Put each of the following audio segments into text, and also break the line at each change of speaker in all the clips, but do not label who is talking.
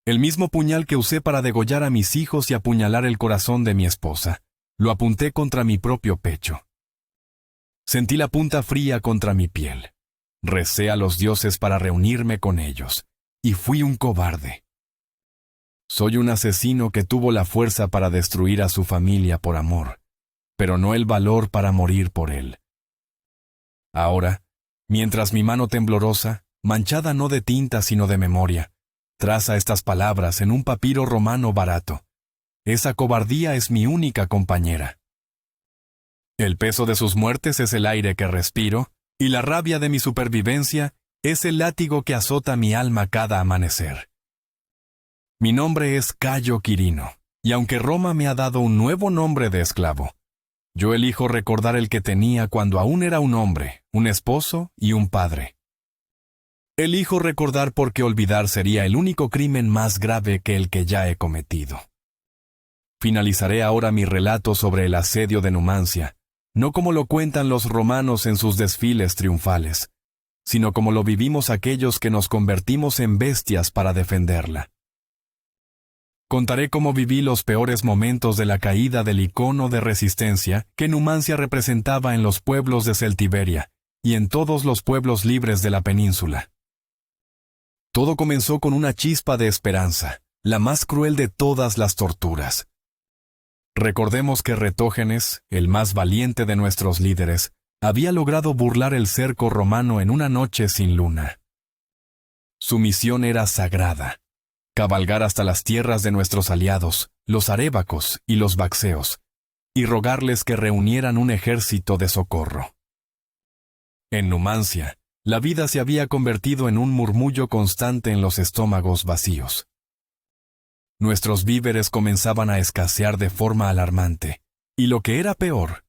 El mismo puñal que usé para degollar a mis hijos y apuñalar el corazón de mi esposa, lo apunté contra mi propio pecho. Sentí la punta fría contra mi piel. Recé a los dioses para reunirme con ellos, y fui un cobarde. Soy un asesino que tuvo la fuerza para destruir a su familia por amor, pero no el valor para morir por él. Ahora, mientras mi mano temblorosa, manchada no de tinta sino de memoria, traza estas palabras en un papiro romano barato, esa cobardía es mi única compañera. El peso de sus muertes es el aire que respiro, y la rabia de mi supervivencia es el látigo que azota mi alma cada amanecer. Mi nombre es Cayo Quirino, y aunque Roma me ha dado un nuevo nombre de esclavo, yo elijo recordar el que tenía cuando aún era un hombre, un esposo y un padre. Elijo recordar porque olvidar sería el único crimen más grave que el que ya he cometido. Finalizaré ahora mi relato sobre el asedio de Numancia, no como lo cuentan los romanos en sus desfiles triunfales, sino como lo vivimos aquellos que nos convertimos en bestias para defenderla. Contaré cómo viví los peores momentos de la caída del icono de resistencia que Numancia representaba en los pueblos de Celtiberia y en todos los pueblos libres de la península. Todo comenzó con una chispa de esperanza, la más cruel de todas las torturas. Recordemos que Retógenes, el más valiente de nuestros líderes, había logrado burlar el cerco romano en una noche sin luna. Su misión era sagrada: cabalgar hasta las tierras de nuestros aliados, los arébacos y los baxeos, y rogarles que reunieran un ejército de socorro. En Numancia, la vida se había convertido en un murmullo constante en los estómagos vacíos. Nuestros víveres comenzaban a escasear de forma alarmante, y lo que era peor,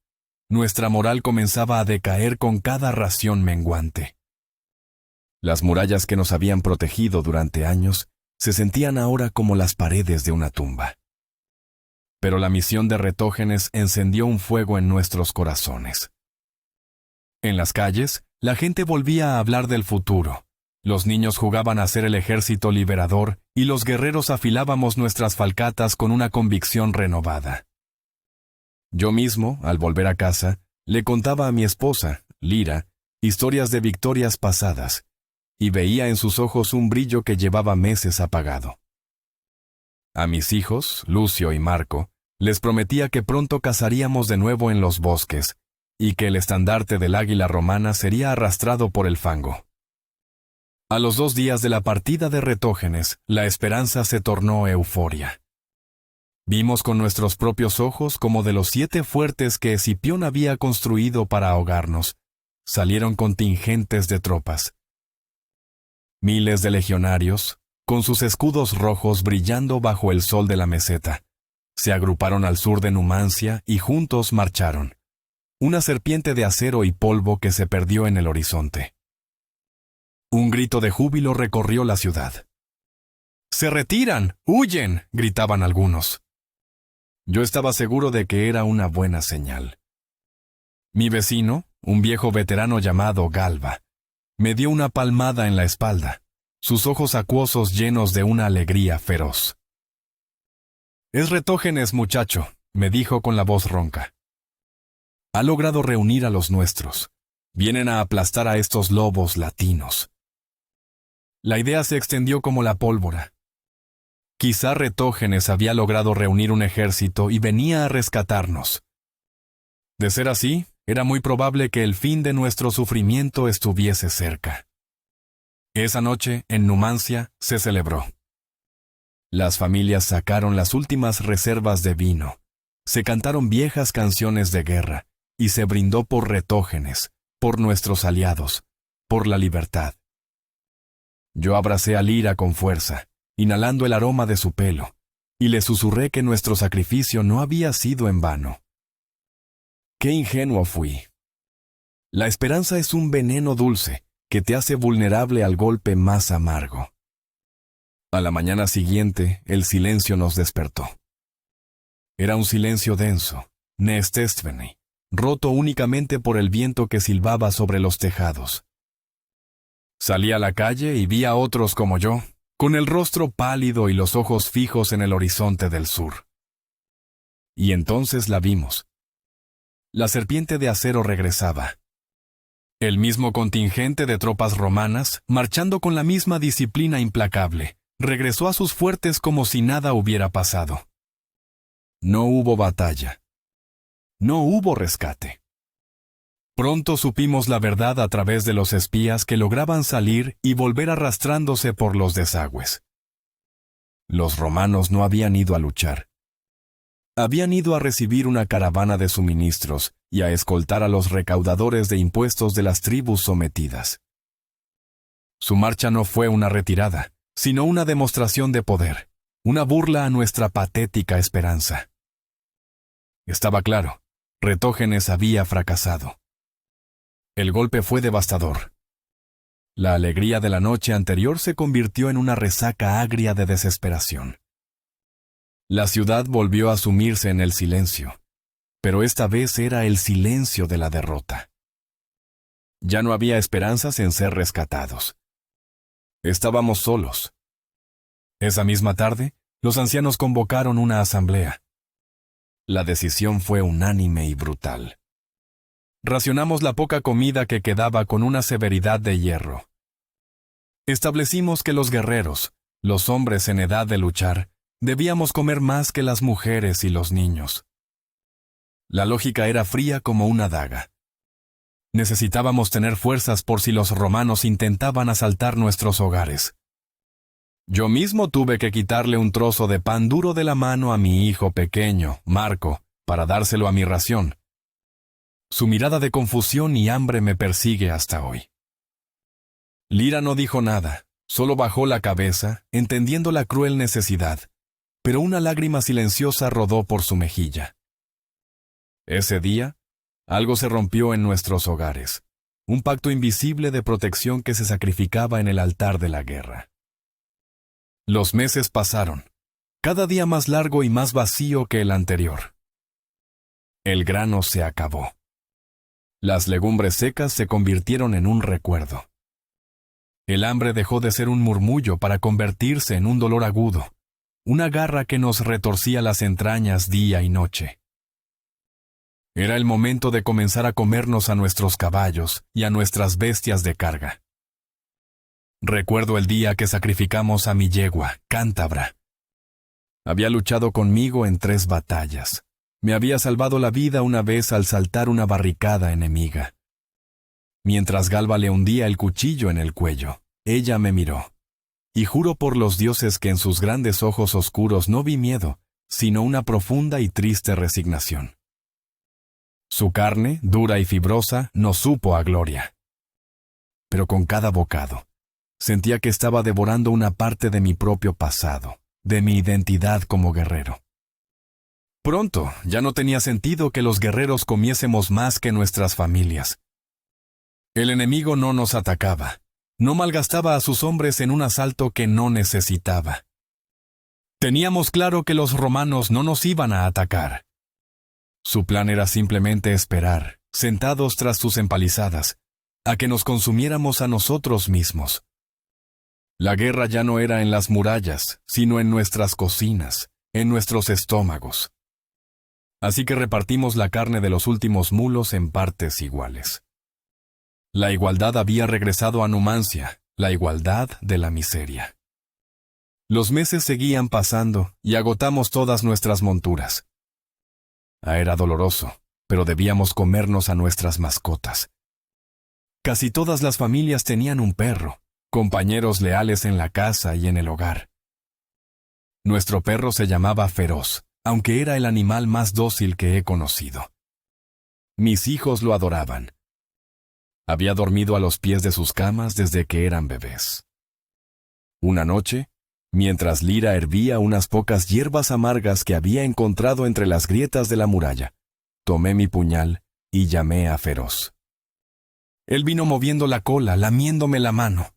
nuestra moral comenzaba a decaer con cada ración menguante. Las murallas que nos habían protegido durante años se sentían ahora como las paredes de una tumba. Pero la misión de Retógenes encendió un fuego en nuestros corazones. En las calles, la gente volvía a hablar del futuro. Los niños jugaban a ser el ejército liberador y los guerreros afilábamos nuestras falcatas con una convicción renovada. Yo mismo, al volver a casa, le contaba a mi esposa, Lira, historias de victorias pasadas, y veía en sus ojos un brillo que llevaba meses apagado. A mis hijos, Lucio y Marco, les prometía que pronto cazaríamos de nuevo en los bosques, y que el estandarte del águila romana sería arrastrado por el fango. A los 2 días de la partida de Retógenes, la esperanza se tornó euforia. Vimos con nuestros propios ojos como de los 7 fuertes que Escipión había construido para ahogarnos, salieron contingentes de tropas. Miles de legionarios, con sus escudos rojos brillando bajo el sol de la meseta, se agruparon al sur de Numancia y juntos marcharon. Una serpiente de acero y polvo que se perdió en el horizonte. Un grito de júbilo recorrió la ciudad. ¡Se retiran! ¡Huyen!, gritaban algunos. Yo estaba seguro de que era una buena señal. Mi vecino, un viejo veterano llamado Galba, me dio una palmada en la espalda, sus ojos acuosos llenos de una alegría feroz. «Es Retógenes, muchacho», me dijo con la voz ronca. «Ha logrado reunir a los nuestros. Vienen a aplastar a estos lobos latinos». La idea se extendió como la pólvora. Quizá Retógenes había logrado reunir un ejército y venía a rescatarnos. De ser así, era muy probable que el fin de nuestro sufrimiento estuviese cerca. Esa noche, en Numancia, se celebró. Las familias sacaron las últimas reservas de vino, se cantaron viejas canciones de guerra, y se brindó por Retógenes, por nuestros aliados, por la libertad. Yo abracé a Lira con fuerza, inhalando el aroma de su pelo, y le susurré que nuestro sacrificio no había sido en vano. ¡Qué ingenuo fui! La esperanza es un veneno dulce que te hace vulnerable al golpe más amargo. A la mañana siguiente, el silencio nos despertó. Era un silencio denso, neestésteveni, roto únicamente por el viento que silbaba sobre los tejados. Salí a la calle y vi a otros como yo, con el rostro pálido y los ojos fijos en el horizonte del sur. Y entonces la vimos. La serpiente de acero regresaba. El mismo contingente de tropas romanas, marchando con la misma disciplina implacable, regresó a sus fuertes como si nada hubiera pasado. No hubo batalla. No hubo rescate. Pronto supimos la verdad a través de los espías que lograban salir y volver arrastrándose por los desagües. Los romanos no habían ido a luchar. Habían ido a recibir una caravana de suministros y a escoltar a los recaudadores de impuestos de las tribus sometidas. Su marcha no fue una retirada, sino una demostración de poder, una burla a nuestra patética esperanza. Estaba claro, Retógenes había fracasado. El golpe fue devastador. La alegría de la noche anterior se convirtió en una resaca agria de desesperación. La ciudad volvió a sumirse en el silencio, pero esta vez era el silencio de la derrota. Ya no había esperanzas en ser rescatados. Estábamos solos. Esa misma tarde, los ancianos convocaron una asamblea. La decisión fue unánime y brutal. Racionamos la poca comida que quedaba con una severidad de hierro. Establecimos que los guerreros, los hombres en edad de luchar, debíamos comer más que las mujeres y los niños. La lógica era fría como una daga. Necesitábamos tener fuerzas por si los romanos intentaban asaltar nuestros hogares. Yo mismo tuve que quitarle un trozo de pan duro de la mano a mi hijo pequeño, Marco, para dárselo a mi ración. Su mirada de confusión y hambre me persigue hasta hoy. Lira no dijo nada, solo bajó la cabeza, entendiendo la cruel necesidad, pero una lágrima silenciosa rodó por su mejilla. Ese día, algo se rompió en nuestros hogares, un pacto invisible de protección que se sacrificaba en el altar de la guerra. Los meses pasaron, cada día más largo y más vacío que el anterior. El grano se acabó. Las legumbres secas se convirtieron en un recuerdo. El hambre dejó de ser un murmullo para convertirse en un dolor agudo, una garra que nos retorcía las entrañas día y noche. Era el momento de comenzar a comernos a nuestros caballos y a nuestras bestias de carga. Recuerdo el día que sacrificamos a mi yegua, Cántabra. Había luchado conmigo en 3 batallas. Me había salvado la vida una vez al saltar una barricada enemiga. Mientras Galba le hundía el cuchillo en el cuello, ella me miró. Y juro por los dioses que en sus grandes ojos oscuros no vi miedo, sino una profunda y triste resignación. Su carne, dura y fibrosa, no supo a gloria. Pero con cada bocado, sentía que estaba devorando una parte de mi propio pasado, de mi identidad como guerrero. Pronto, ya no tenía sentido que los guerreros comiésemos más que nuestras familias. El enemigo no nos atacaba. No malgastaba a sus hombres en un asalto que no necesitaba. Teníamos claro que los romanos no nos iban a atacar. Su plan era simplemente esperar, sentados tras sus empalizadas, a que nos consumiéramos a nosotros mismos. La guerra ya no era en las murallas, sino en nuestras cocinas, en nuestros estómagos. Así que repartimos la carne de los últimos mulos en partes iguales. La igualdad había regresado a Numancia, la igualdad de la miseria. Los meses seguían pasando y agotamos todas nuestras monturas. Era doloroso, pero debíamos comernos a nuestras mascotas. Casi todas las familias tenían un perro, compañeros leales en la casa y en el hogar. Nuestro perro se llamaba Feroz, aunque era el animal más dócil que he conocido. Mis hijos lo adoraban. Había dormido a los pies de sus camas desde que eran bebés. Una noche, mientras Lira hervía unas pocas hierbas amargas que había encontrado entre las grietas de la muralla, tomé mi puñal y llamé a Feroz. Él vino moviendo la cola, lamiéndome la mano.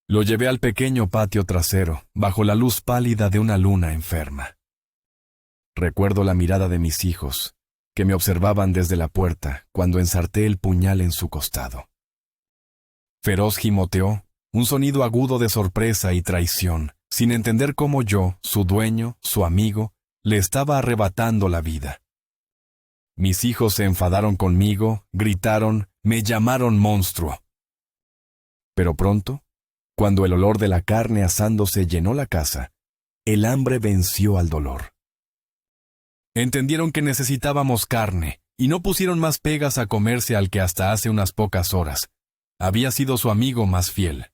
Lo llevé al pequeño patio trasero, bajo la luz pálida de una luna enferma. Recuerdo la mirada de mis hijos, que me observaban desde la puerta cuando ensarté el puñal en su costado. Feroz gimoteó, un sonido agudo de sorpresa y traición, sin entender cómo yo, su dueño, su amigo, le estaba arrebatando la vida. Mis hijos se enfadaron conmigo, gritaron, me llamaron monstruo. Pero pronto, cuando el olor de la carne asándose llenó la casa, el hambre venció al dolor. Entendieron que necesitábamos carne, y no pusieron más pegas a comerse al que hasta hace unas pocas horas había sido su amigo más fiel.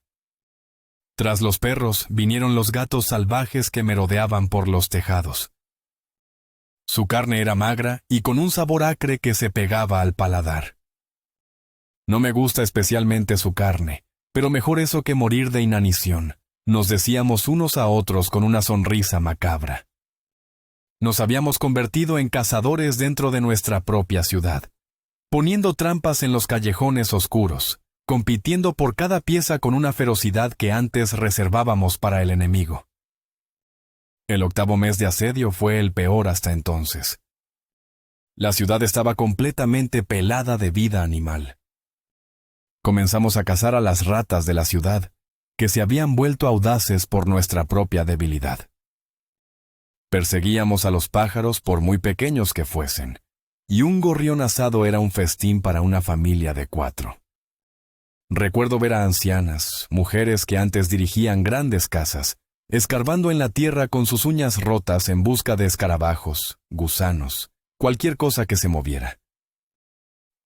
Tras los perros vinieron los gatos salvajes que merodeaban por los tejados. Su carne era magra y con un sabor acre que se pegaba al paladar. No me gusta especialmente su carne, pero mejor eso que morir de inanición, nos decíamos unos a otros con una sonrisa macabra. Nos habíamos convertido en cazadores dentro de nuestra propia ciudad, poniendo trampas en los callejones oscuros, compitiendo por cada pieza con una ferocidad que antes reservábamos para el enemigo. El 8º mes de asedio fue el peor hasta entonces. La ciudad estaba completamente pelada de vida animal. Comenzamos a cazar a las ratas de la ciudad, que se habían vuelto audaces por nuestra propia debilidad. Perseguíamos a los pájaros por muy pequeños que fuesen, y un gorrión asado era un festín para una familia de 4. Recuerdo ver a ancianas, mujeres que antes dirigían grandes casas, escarbando en la tierra con sus uñas rotas en busca de escarabajos, gusanos, cualquier cosa que se moviera.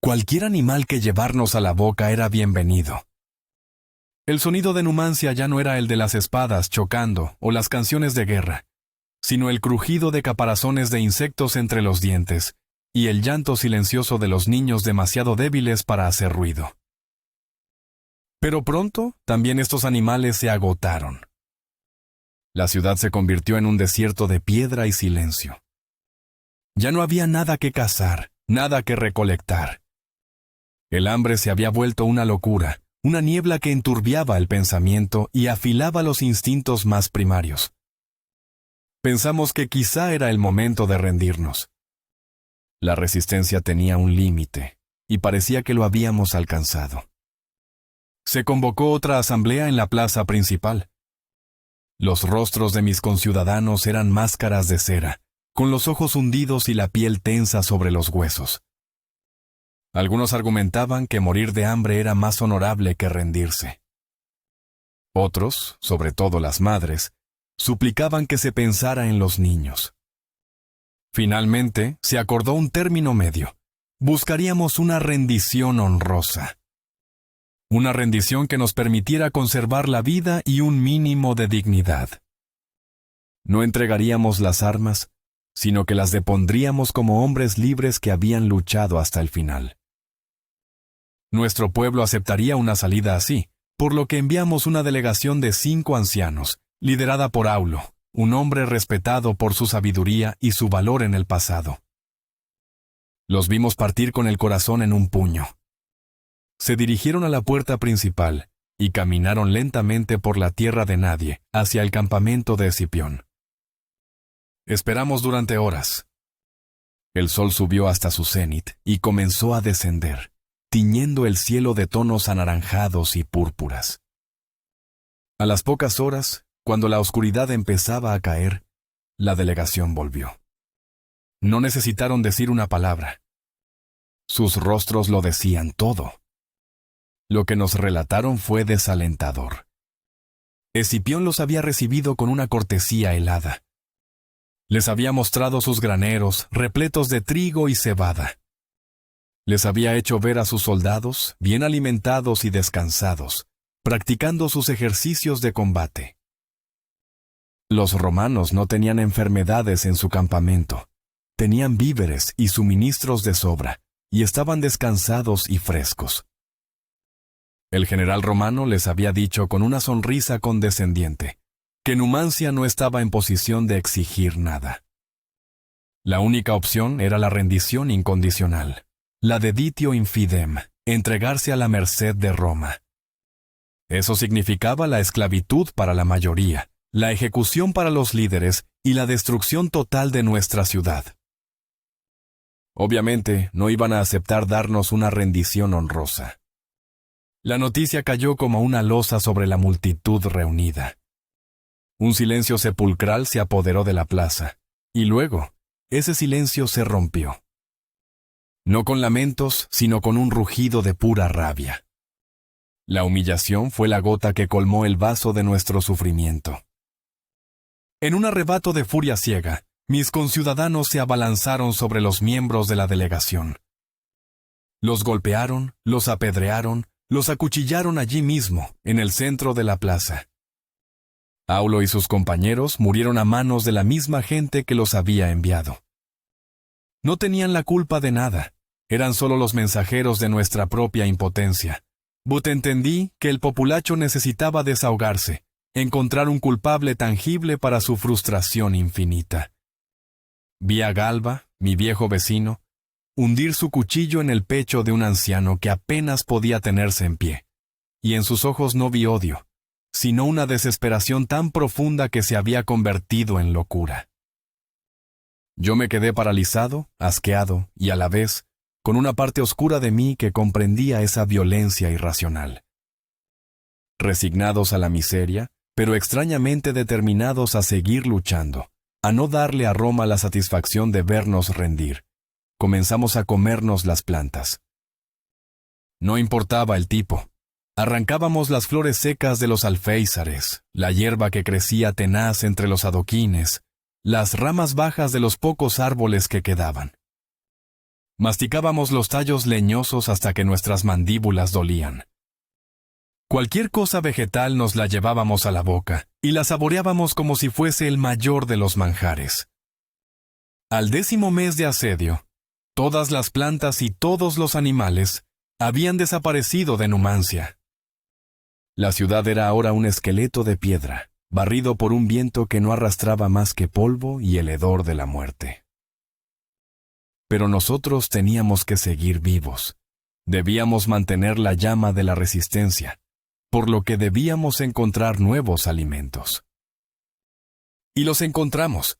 Cualquier animal que llevarnos a la boca era bienvenido. El sonido de Numancia ya no era el de las espadas chocando o las canciones de guerra, sino el crujido de caparazones de insectos entre los dientes y el llanto silencioso de los niños demasiado débiles para hacer ruido. Pero pronto también estos animales se agotaron. La ciudad se convirtió en un desierto de piedra y silencio. Ya no había nada que cazar, nada que recolectar. El hambre se había vuelto una locura, una niebla que enturbiaba el pensamiento y afilaba los instintos más primarios. Pensamos que quizá era el momento de rendirnos. La resistencia tenía un límite, y parecía que lo habíamos alcanzado. Se convocó otra asamblea en la plaza principal. Los rostros de mis conciudadanos eran máscaras de cera, con los ojos hundidos y la piel tensa sobre los huesos. Algunos argumentaban que morir de hambre era más honorable que rendirse. Otros, sobre todo las madres, suplicaban que se pensara en los niños. Finalmente, se acordó un término medio. Buscaríamos una rendición honrosa. Una rendición que nos permitiera conservar la vida y un mínimo de dignidad. No entregaríamos las armas, sino que las depondríamos como hombres libres que habían luchado hasta el final. Nuestro pueblo aceptaría una salida así, por lo que enviamos una delegación de 5 ancianos, liderada por Aulo, un hombre respetado por su sabiduría y su valor en el pasado. Los vimos partir con el corazón en un puño. Se dirigieron a la puerta principal y caminaron lentamente por la tierra de nadie hacia el campamento de Escipión. Esperamos durante horas. El sol subió hasta su cenit y comenzó a descender, tiñendo el cielo de tonos anaranjados y púrpuras. A las pocas horas, cuando la oscuridad empezaba a caer, la delegación volvió. No necesitaron decir una palabra. Sus rostros lo decían todo. Lo que nos relataron fue desalentador. Escipión los había recibido con una cortesía helada. Les había mostrado sus graneros, repletos de trigo y cebada. Les había hecho ver a sus soldados, bien alimentados y descansados, practicando sus ejercicios de combate. Los romanos no tenían enfermedades en su campamento. Tenían víveres y suministros de sobra, y estaban descansados y frescos. El general romano les había dicho con una sonrisa condescendiente que Numancia no estaba en posición de exigir nada. La única opción era la rendición incondicional, la deditio infidem, entregarse a la merced de Roma. Eso significaba la esclavitud para la mayoría, la ejecución para los líderes y la destrucción total de nuestra ciudad. Obviamente, no iban a aceptar darnos una rendición honrosa. La noticia cayó como una losa sobre la multitud reunida. Un silencio sepulcral se apoderó de la plaza, y luego, ese silencio se rompió. No con lamentos, sino con un rugido de pura rabia. La humillación fue la gota que colmó el vaso de nuestro sufrimiento. En un arrebato de furia ciega, mis conciudadanos se abalanzaron sobre los miembros de la delegación. Los golpearon, los apedrearon, los acuchillaron allí mismo, en el centro de la plaza. Aulo y sus compañeros murieron a manos de la misma gente que los había enviado. No tenían la culpa de nada, eran solo los mensajeros de nuestra propia impotencia. But entendí que el populacho necesitaba desahogarse, encontrar un culpable tangible para su frustración infinita. Vi a Galba, mi viejo vecino, hundir su cuchillo en el pecho de un anciano que apenas podía tenerse en pie, y en sus ojos no vi odio, sino una desesperación tan profunda que se había convertido en locura. Yo me quedé paralizado, asqueado y a la vez, con una parte oscura de mí que comprendía esa violencia irracional. Resignados a la miseria, pero extrañamente determinados a seguir luchando, a no darle a Roma la satisfacción de vernos rendir, comenzamos a comernos las plantas. No importaba el tipo. Arrancábamos las flores secas de los alféizares, la hierba que crecía tenaz entre los adoquines, las ramas bajas de los pocos árboles que quedaban. Masticábamos los tallos leñosos hasta que nuestras mandíbulas dolían. Cualquier cosa vegetal nos la llevábamos a la boca y la saboreábamos como si fuese el mayor de los manjares. Al 10º mes de asedio, todas las plantas y todos los animales habían desaparecido de Numancia. La ciudad era ahora un esqueleto de piedra, barrido por un viento que no arrastraba más que polvo y el hedor de la muerte. Pero nosotros teníamos que seguir vivos. Debíamos mantener la llama de la resistencia, por lo que debíamos encontrar nuevos alimentos. Y los encontramos.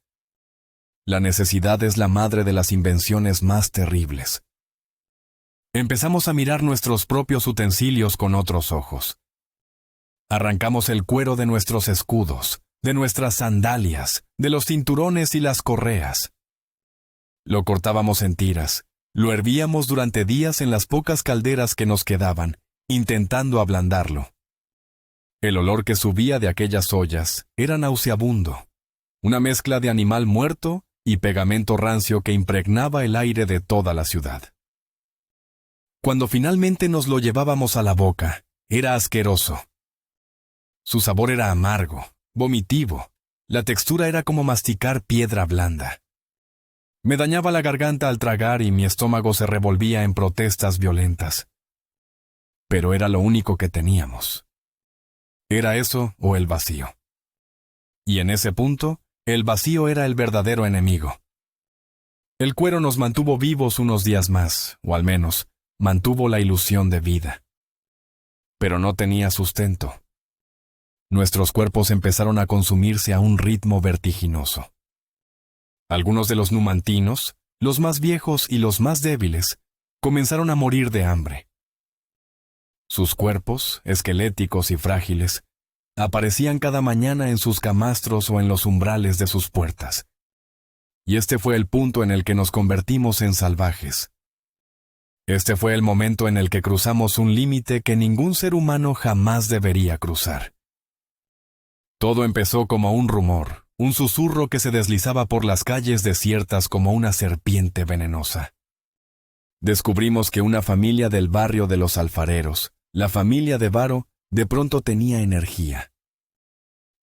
La necesidad es la madre de las invenciones más terribles. Empezamos a mirar nuestros propios utensilios con otros ojos. Arrancamos el cuero de nuestros escudos, de nuestras sandalias, de los cinturones y las correas. Lo cortábamos en tiras, lo hervíamos durante días en las pocas calderas que nos quedaban, intentando ablandarlo. El olor que subía de aquellas ollas era nauseabundo, una mezcla de animal muerto y pegamento rancio que impregnaba el aire de toda la ciudad. Cuando finalmente nos lo llevábamos a la boca, era asqueroso. Su sabor era amargo, vomitivo, la textura era como masticar piedra blanda. Me dañaba la garganta al tragar y mi estómago se revolvía en protestas violentas. Pero era lo único que teníamos. Era eso o el vacío. Y en ese punto, el vacío era el verdadero enemigo. El cuero nos mantuvo vivos unos días más, o al menos, mantuvo la ilusión de vida. Pero no tenía sustento. Nuestros cuerpos empezaron a consumirse a un ritmo vertiginoso. Algunos de los numantinos, los más viejos y los más débiles, comenzaron a morir de hambre. Sus cuerpos, esqueléticos y frágiles, aparecían cada mañana en sus camastros o en los umbrales de sus puertas. Y este fue el punto en el que nos convertimos en salvajes. Este fue el momento en el que cruzamos un límite que ningún ser humano jamás debería cruzar. Todo empezó como un rumor, un susurro que se deslizaba por las calles desiertas como una serpiente venenosa. Descubrimos que una familia del barrio de los alfareros, la familia de Varo, de pronto tenía energía.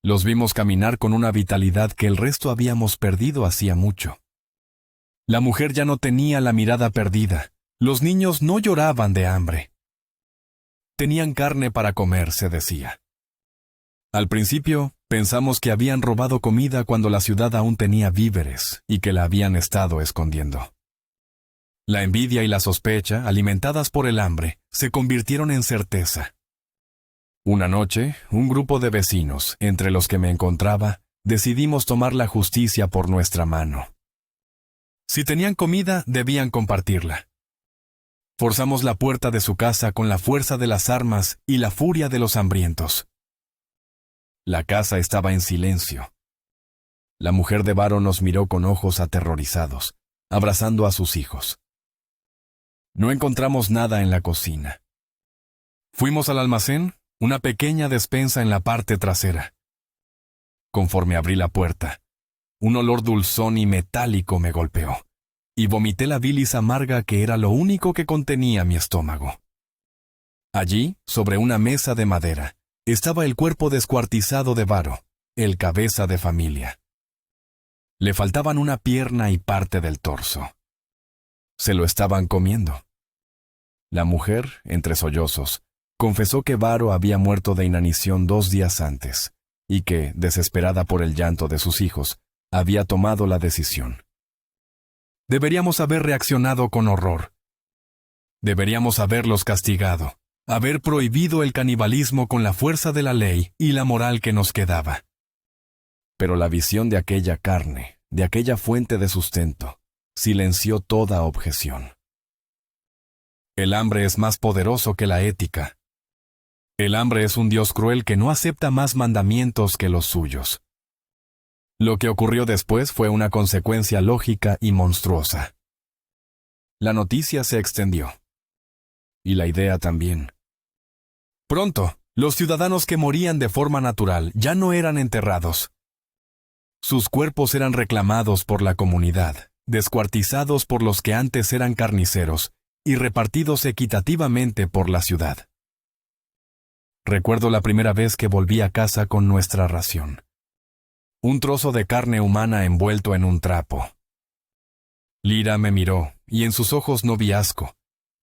Los vimos caminar con una vitalidad que el resto habíamos perdido hacía mucho. La mujer ya no tenía la mirada perdida, los niños no lloraban de hambre. Tenían carne para comer, se decía. Al principio, pensamos que habían robado comida cuando la ciudad aún tenía víveres y que la habían estado escondiendo. La envidia y la sospecha, alimentadas por el hambre, se convirtieron en certeza. Una noche, un grupo de vecinos, entre los que me encontraba, decidimos tomar la justicia por nuestra mano. Si tenían comida, debían compartirla. Forzamos la puerta de su casa con la fuerza de las armas y la furia de los hambrientos. La casa estaba en silencio. La mujer de Varo nos miró con ojos aterrorizados, abrazando a sus hijos. No encontramos nada en la cocina. Fuimos al almacén, una pequeña despensa en la parte trasera. Conforme abrí la puerta, un olor dulzón y metálico me golpeó, y vomité la bilis amarga que era lo único que contenía mi estómago. Allí, sobre una mesa de madera, estaba el cuerpo descuartizado de Varo, el cabeza de familia. Le faltaban una pierna y parte del torso. Se lo estaban comiendo. La mujer, entre sollozos, confesó que Varo había muerto de inanición 2 días antes, y que, desesperada por el llanto de sus hijos, había tomado la decisión. Deberíamos haber reaccionado con horror. Deberíamos haberlos castigado, haber prohibido el canibalismo con la fuerza de la ley y la moral que nos quedaba. Pero la visión de aquella carne, de aquella fuente de sustento, silenció toda objeción. El hambre es más poderoso que la ética. El hambre es un Dios cruel que no acepta más mandamientos que los suyos. Lo que ocurrió después fue una consecuencia lógica y monstruosa. La noticia se extendió. Y la idea también. Pronto, los ciudadanos que morían de forma natural ya no eran enterrados. Sus cuerpos eran reclamados por la comunidad, descuartizados por los que antes eran carniceros, y repartidos equitativamente por la ciudad. Recuerdo la primera vez que volví a casa con nuestra ración. Un trozo de carne humana envuelto en un trapo. Lira me miró, y en sus ojos no vi asco,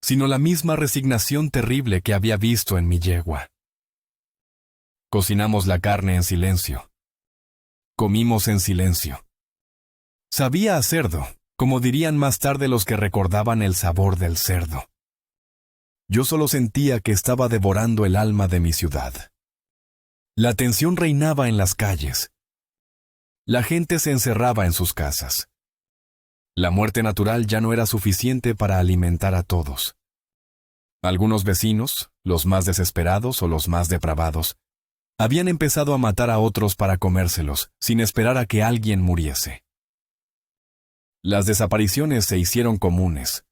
sino la misma resignación terrible que había visto en mi yegua. Cocinamos la carne en silencio. Comimos en silencio. Sabía a cerdo, como dirían más tarde los que recordaban el sabor del cerdo. Yo solo sentía que estaba devorando el alma de mi ciudad. La tensión reinaba en las calles. La gente se encerraba en sus casas. La muerte natural ya no era suficiente para alimentar a todos. Algunos vecinos, los más desesperados o los más depravados, habían empezado a matar a otros para comérselos, sin esperar a que alguien muriese. Las desapariciones se hicieron comunes.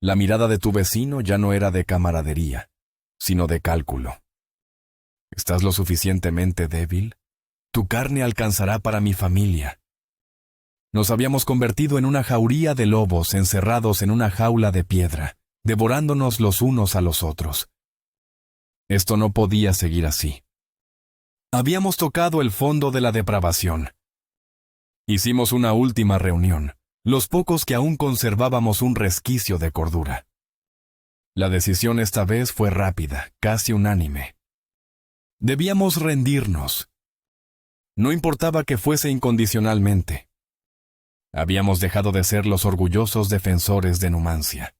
La mirada de tu vecino ya no era de camaradería, sino de cálculo. ¿Estás lo suficientemente débil? Tu carne alcanzará para mi familia. Nos habíamos convertido en una jauría de lobos encerrados en una jaula de piedra, devorándonos los unos a los otros. Esto no podía seguir así. Habíamos tocado el fondo de la depravación. Hicimos una última reunión, los pocos que aún conservábamos un resquicio de cordura. La decisión esta vez fue rápida, casi unánime. Debíamos rendirnos. No importaba que fuese incondicionalmente. Habíamos dejado de ser los orgullosos defensores de Numancia.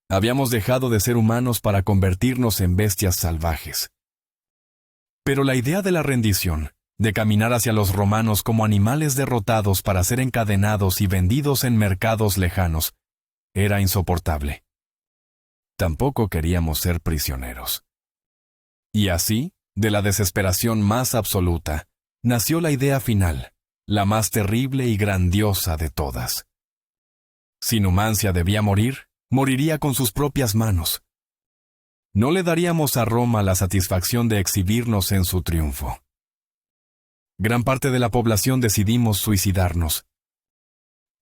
Habíamos dejado de ser humanos para convertirnos en bestias salvajes. Pero la idea de la rendición, de caminar hacia los romanos como animales derrotados para ser encadenados y vendidos en mercados lejanos, era insoportable. Tampoco queríamos ser prisioneros. Y así, de la desesperación más absoluta, nació la idea final, la más terrible y grandiosa de todas. Si Numancia debía morir, moriría con sus propias manos. No le daríamos a Roma la satisfacción de exhibirnos en su triunfo. Gran parte de la población decidimos suicidarnos.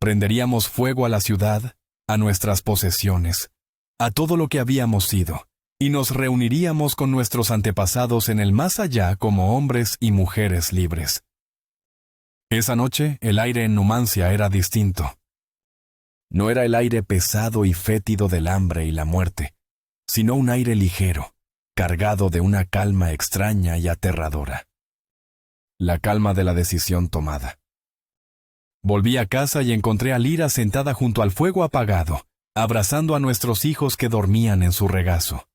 Prenderíamos fuego a la ciudad, a nuestras posesiones, a todo lo que habíamos sido, y nos reuniríamos con nuestros antepasados en el más allá como hombres y mujeres libres. Esa noche el aire en Numancia era distinto. No era el aire pesado y fétido del hambre y la muerte, sino un aire ligero, cargado de una calma extraña y aterradora. La calma de la decisión tomada. Volví a casa y encontré a Lira sentada junto al fuego apagado, abrazando a nuestros hijos que dormían en su regazo.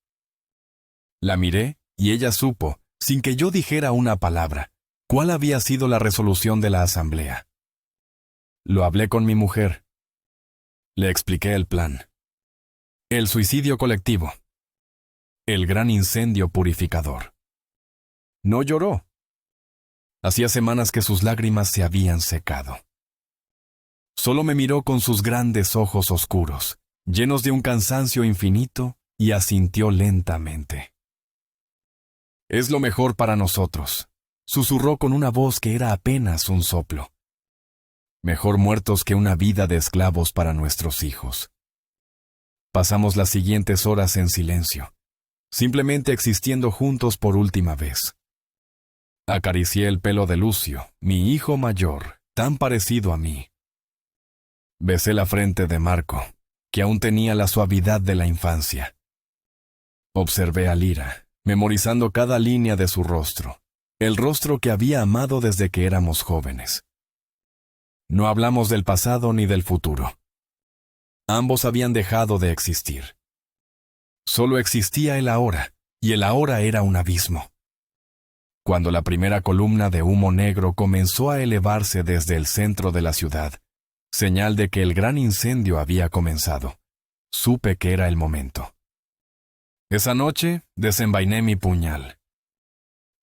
La miré y ella supo, sin que yo dijera una palabra, cuál había sido la resolución de la asamblea. Lo hablé con mi mujer. Le expliqué el plan. El suicidio colectivo. El gran incendio purificador. No lloró. Hacía semanas que sus lágrimas se habían secado. Solo me miró con sus grandes ojos oscuros, llenos de un cansancio infinito, y asintió lentamente. Es lo mejor para nosotros, susurró con una voz que era apenas un soplo. Mejor muertos que una vida de esclavos para nuestros hijos. Pasamos las siguientes horas en silencio, simplemente existiendo juntos por última vez. Acaricié el pelo de Lucio, mi hijo mayor, tan parecido a mí. Besé la frente de Marco, que aún tenía la suavidad de la infancia. Observé a Lira, memorizando cada línea de su rostro, el rostro que había amado desde que éramos jóvenes. No hablamos del pasado ni del futuro. Ambos habían dejado de existir. Solo existía el ahora, y el ahora era un abismo. Cuando la primera columna de humo negro comenzó a elevarse desde el centro de la ciudad, señal de que el gran incendio había comenzado, supe que era el momento. Esa noche desenvainé mi puñal.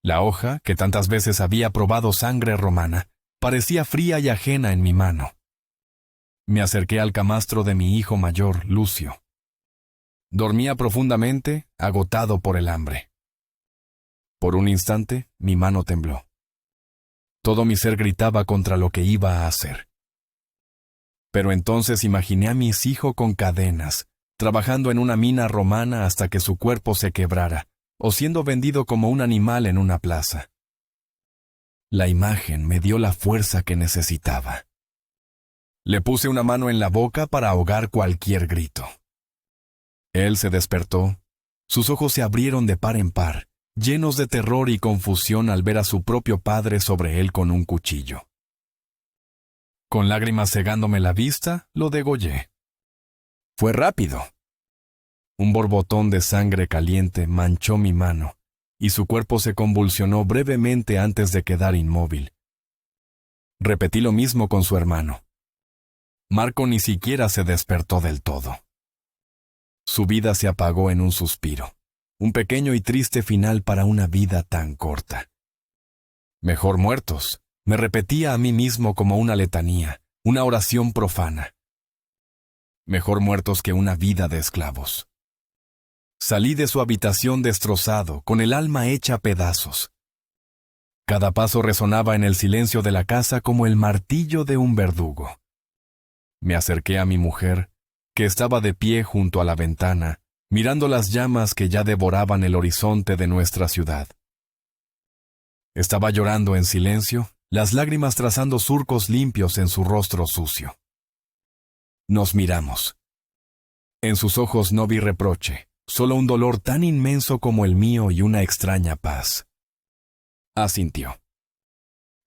La hoja, que tantas veces había probado sangre romana, parecía fría y ajena en mi mano. Me acerqué al camastro de mi hijo mayor, Lucio. Dormía profundamente, agotado por el hambre. Por un instante, mi mano tembló. Todo mi ser gritaba contra lo que iba a hacer. Pero entonces imaginé a mi hijo con cadenas, trabajando en una mina romana hasta que su cuerpo se quebrara, o siendo vendido como un animal en una plaza. La imagen me dio la fuerza que necesitaba. Le puse una mano en la boca para ahogar cualquier grito. Él se despertó, sus ojos se abrieron de par en par, llenos de terror y confusión al ver a su propio padre sobre él con un cuchillo. Con lágrimas cegándome la vista, lo degollé. Fue rápido. Un borbotón de sangre caliente manchó mi mano, y su cuerpo se convulsionó brevemente antes de quedar inmóvil. Repetí lo mismo con su hermano. Marco ni siquiera se despertó del todo. Su vida se apagó en un suspiro, un pequeño y triste final para una vida tan corta. Mejor muertos, me repetía a mí mismo como una letanía, una oración profana. Mejor muertos que una vida de esclavos. Salí de su habitación destrozado, con el alma hecha pedazos. Cada paso resonaba en el silencio de la casa como el martillo de un verdugo. Me acerqué a mi mujer, que estaba de pie junto a la ventana, mirando las llamas que ya devoraban el horizonte de nuestra ciudad. Estaba llorando en silencio, las lágrimas trazando surcos limpios en su rostro sucio. Nos miramos. En sus ojos no vi reproche, solo un dolor tan inmenso como el mío y una extraña paz. Asintió.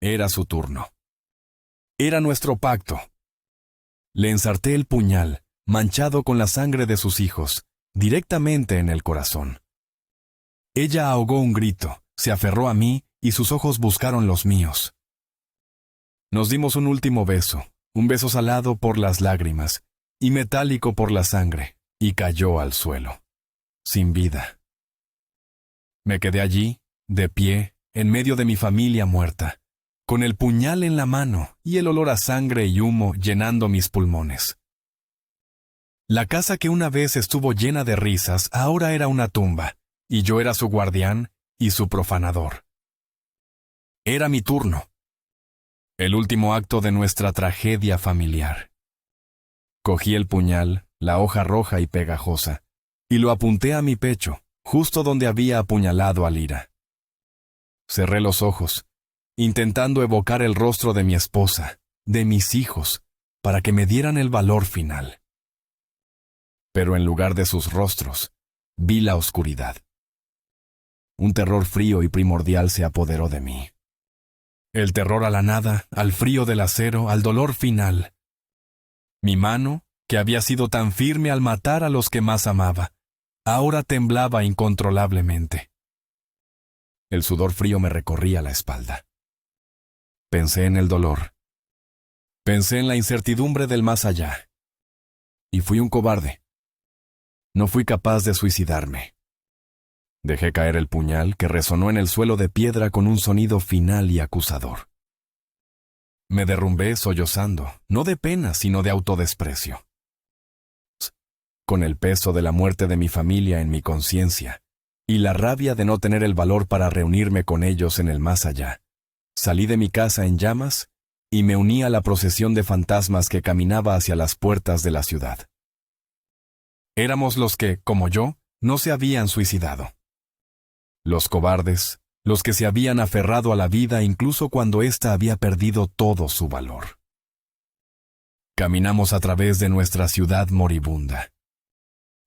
Era su turno. Era nuestro pacto. Le ensarté el puñal, manchado con la sangre de sus hijos, directamente en el corazón. Ella ahogó un grito, se aferró a mí y sus ojos buscaron los míos. Nos dimos un último beso, un beso salado por las lágrimas y metálico por la sangre, y cayó al suelo, sin vida. Me quedé allí, de pie, en medio de mi familia muerta, con el puñal en la mano y el olor a sangre y humo llenando mis pulmones. La casa que una vez estuvo llena de risas ahora era una tumba, y yo era su guardián y su profanador. Era mi turno. El último acto de nuestra tragedia familiar. Cogí el puñal, la hoja roja y pegajosa, y lo apunté a mi pecho, justo donde había apuñalado a Lira. Cerré los ojos, intentando evocar el rostro de mi esposa, de mis hijos, para que me dieran el valor final. Pero en lugar de sus rostros, vi la oscuridad. Un terror frío y primordial se apoderó de mí. El terror a la nada, al frío del acero, al dolor final. Mi mano, que había sido tan firme al matar a los que más amaba, ahora temblaba incontrolablemente. El sudor frío me recorría la espalda. Pensé en el dolor. Pensé en la incertidumbre del más allá. Y fui un cobarde. No fui capaz de suicidarme. Dejé caer el puñal que resonó en el suelo de piedra con un sonido final y acusador. Me derrumbé sollozando, no de pena, sino de autodesprecio. Con el peso de la muerte de mi familia en mi conciencia, y la rabia de no tener el valor para reunirme con ellos en el más allá, salí de mi casa en llamas y me uní a la procesión de fantasmas que caminaba hacia las puertas de la ciudad. Éramos los que, como yo, no se habían suicidado. Los cobardes, los que se habían aferrado a la vida incluso cuando ésta había perdido todo su valor. Caminamos a través de nuestra ciudad moribunda.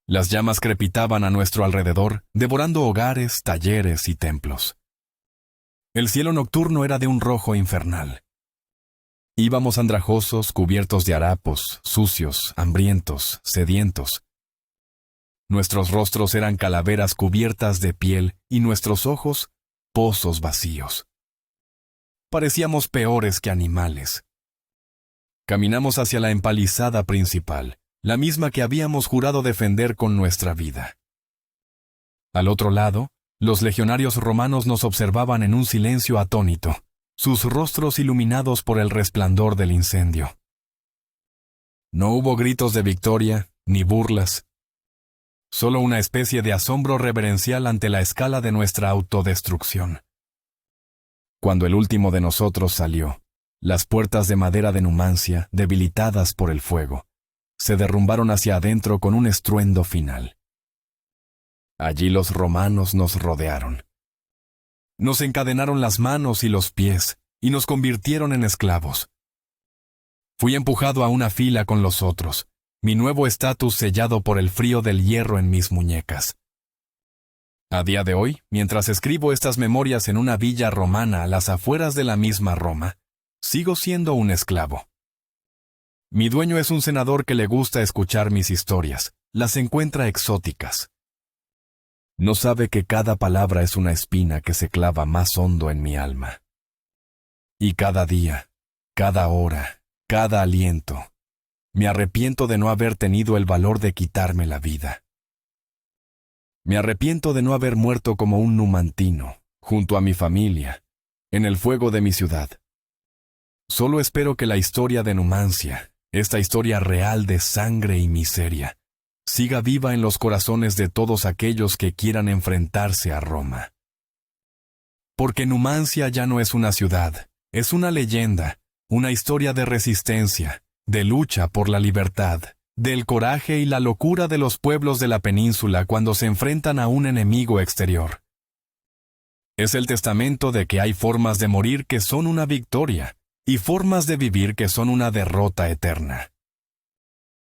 Las llamas crepitaban a nuestro alrededor, devorando hogares, talleres y templos. El cielo nocturno era de un rojo infernal. Íbamos andrajosos, cubiertos de harapos, sucios, hambrientos, sedientos. Nuestros rostros eran calaveras cubiertas de piel y nuestros ojos, pozos vacíos. Parecíamos peores que animales. Caminamos hacia la empalizada principal, la misma que habíamos jurado defender con nuestra vida. Al otro lado, los legionarios romanos nos observaban en un silencio atónito, sus rostros iluminados por el resplandor del incendio. No hubo gritos de victoria, ni burlas. Solo una especie de asombro reverencial ante la escala de nuestra autodestrucción. Cuando el último de nosotros salió, las puertas de madera de Numancia, debilitadas por el fuego, se derrumbaron hacia adentro con un estruendo final. Allí los romanos nos rodearon. Nos encadenaron las manos y los pies, y nos convirtieron en esclavos. Fui empujado a una fila con los otros, mi nuevo estatus sellado por el frío del hierro en mis muñecas. A día de hoy, mientras escribo estas memorias en una villa romana a las afueras de la misma Roma, sigo siendo un esclavo. Mi dueño es un senador que le gusta escuchar mis historias, las encuentra exóticas. No sabe que cada palabra es una espina que se clava más hondo en mi alma. Y cada día, cada hora, cada aliento, me arrepiento de no haber tenido el valor de quitarme la vida. Me arrepiento de no haber muerto como un numantino, junto a mi familia, en el fuego de mi ciudad. Solo espero que la historia de Numancia, esta historia real de sangre y miseria, siga viva en los corazones de todos aquellos que quieran enfrentarse a Roma. Porque Numancia ya no es una ciudad, es una leyenda, una historia de resistencia, de lucha por la libertad, del coraje y la locura de los pueblos de la península cuando se enfrentan a un enemigo exterior. Es el testamento de que hay formas de morir que son una victoria, y formas de vivir que son una derrota eterna.